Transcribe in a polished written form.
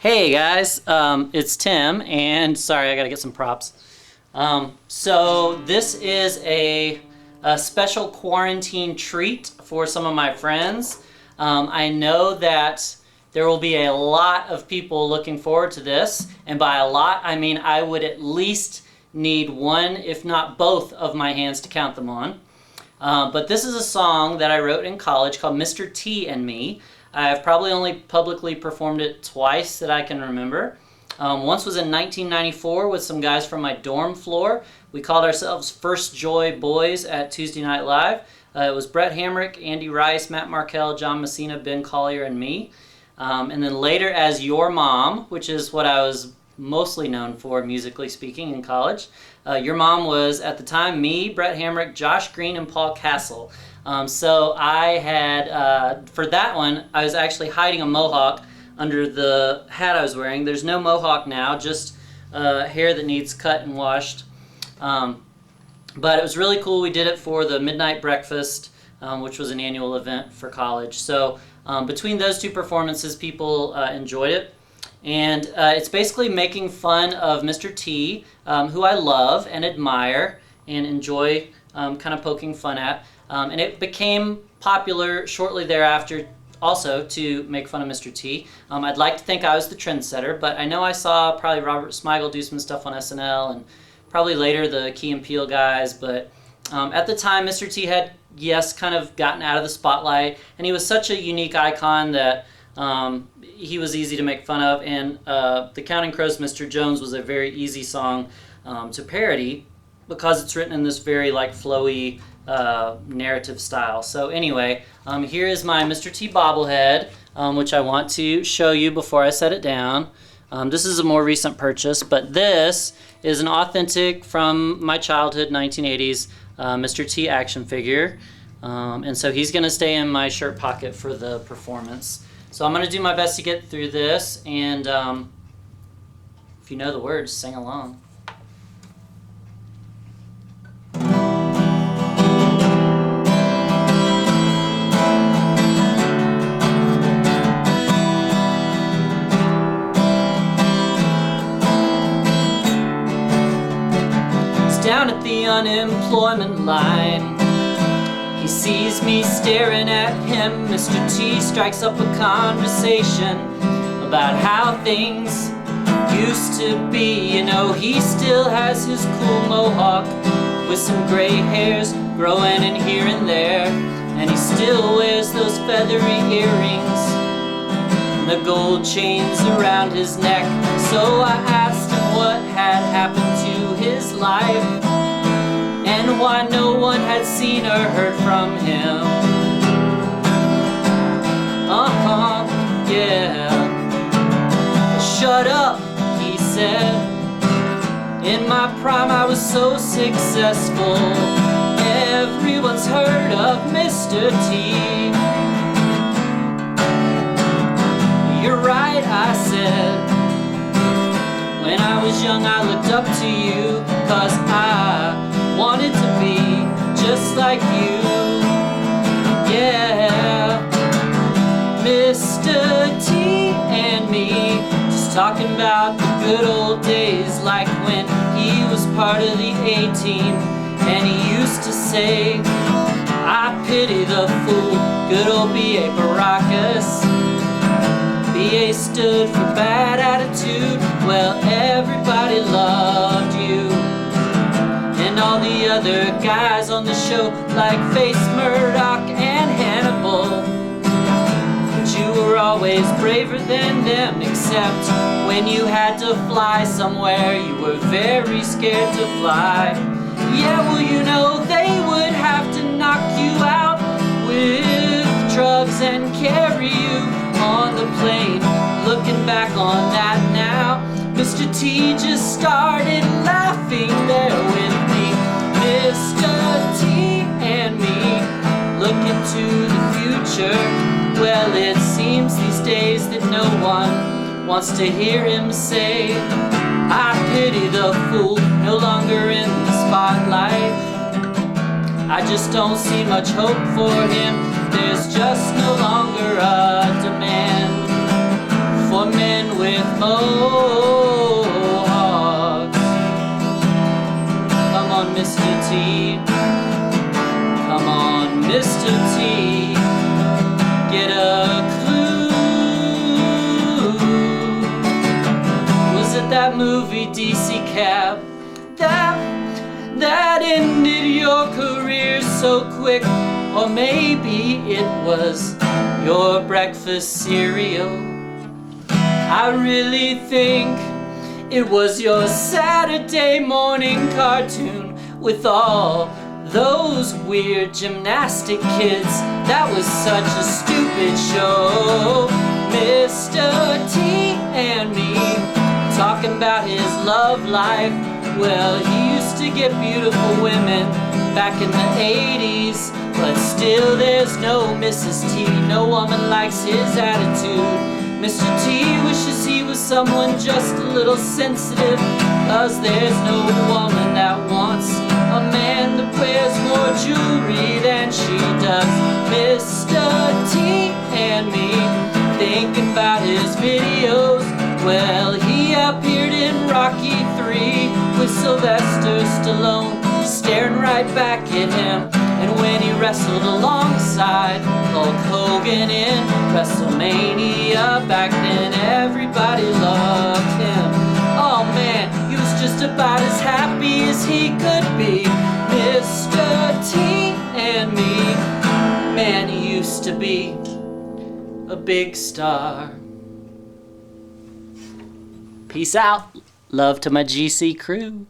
Hey guys, it's Tim, and sorry, I gotta get some props. So this is a special quarantine treat for some of my friends. I know that there will be a lot of people looking forward to this, and by a lot, I mean I would at least need one, if not both, of my hands to count them on. But this is a song that I wrote in college called Mr. T and Me. I've probably only publicly performed it twice that I can remember. Once was in 1994 with some guys from my dorm floor. We called ourselves First Joy Boys at Tuesday Night Live. It was Brett Hamrick, Andy Rice, Matt Markell, John Messina, Ben Collier, and me. And then later as Your Mom, which is what I was mostly known for musically speaking in college. Your Mom was at the time me, Brett Hamrick, Josh Green, and Paul Castle. So I had, for that one, I was actually hiding a mohawk under the hat I was wearing. There's no mohawk now, just hair that needs cut and washed. But it was really cool. We did it for the Midnight Breakfast, which was an annual event for college. So between those two performances, people enjoyed it. And it's basically making fun of Mr. T, who I love and admire and enjoy kind of poking fun at. And it became popular shortly thereafter also to make fun of Mr. T. I'd like to think I was the trendsetter, but I know I saw probably Robert Smigel do some stuff on SNL and probably later the Key and Peele guys, but at the time Mr. T had, yes, kind of gotten out of the spotlight, and he was such a unique icon that he was easy to make fun of, and the Counting Crows' Mr. Jones was a very easy song to parody because it's written in this very like flowy narrative style. So anyway, here is my Mr. T bobblehead, which I want to show you before I set it down. This is a more recent purchase, but this is an authentic from my childhood 1980s Mr. T action figure. And so he's going to stay in my shirt pocket for the performance. So I'm going to do my best to get through this, and if you know the words, sing along. Down at the unemployment line, he sees me staring at him. Mr. T strikes up a conversation about how things used to be. You know, he still has his cool mohawk with some gray hairs growing in here and there, and he still wears those feathery earrings and the gold chains around his neck. So I asked him what had happened to his life and why no one had seen or heard from him. Yeah. Shut up, he said. In my prime I was so successful. Everyone's heard of Mr. T. You're right, I said. When I was young I looked up to you, 'cause I wanted to be just like you. Yeah, Mr. T and me, just talking about the good old days, like when he was part of the A-team, and he used to say, I pity the fool, good old B.A. Baracus. B.A. stood for bad attitude. Well, everybody loved you, and all the other guys on the show, like Face Murdoch and Hannibal. But you were always braver than them, except when you had to fly somewhere, you were very scared to fly. Yeah, well, you know, they would have to knock you out with drugs and carry you on the plane. Looking back on that now, Mr. T just started laughing there with me. Mr. T and me, looking to the future. Well, it seems these days that no one wants to hear him say, I pity the fool, no longer in the spotlight. I just don't see much hope for him. There's just no longer a demand for men men with mohawks. Come on, Mr. T. Come on, Mr. T. Get a clue. Was it that movie DC Cab that ended your career so quick? Or maybe it was your breakfast cereal. I really think it was your Saturday morning cartoon with all those weird gymnastic kids. That was such a stupid show. Mr. T and me talking about his love life. Well, he used to get beautiful women back in the 80s, but still there's no Mrs. T. No woman likes his attitude. Mr. T wishes he was someone just a little sensitive, 'cause there's no woman that wants a man that wears more jewelry than she does. Mr. T and me thinking about his videos. Well, he appeared in Rocky 3 with Sylvester Stallone staring right back at him. And when he wrestled alongside Hulk Hogan in WrestleMania back then, everybody loved him. Oh man, he was just about as happy as he could be. Mr. T and me, man, he used to be a big star. Peace out. Love to my GC crew.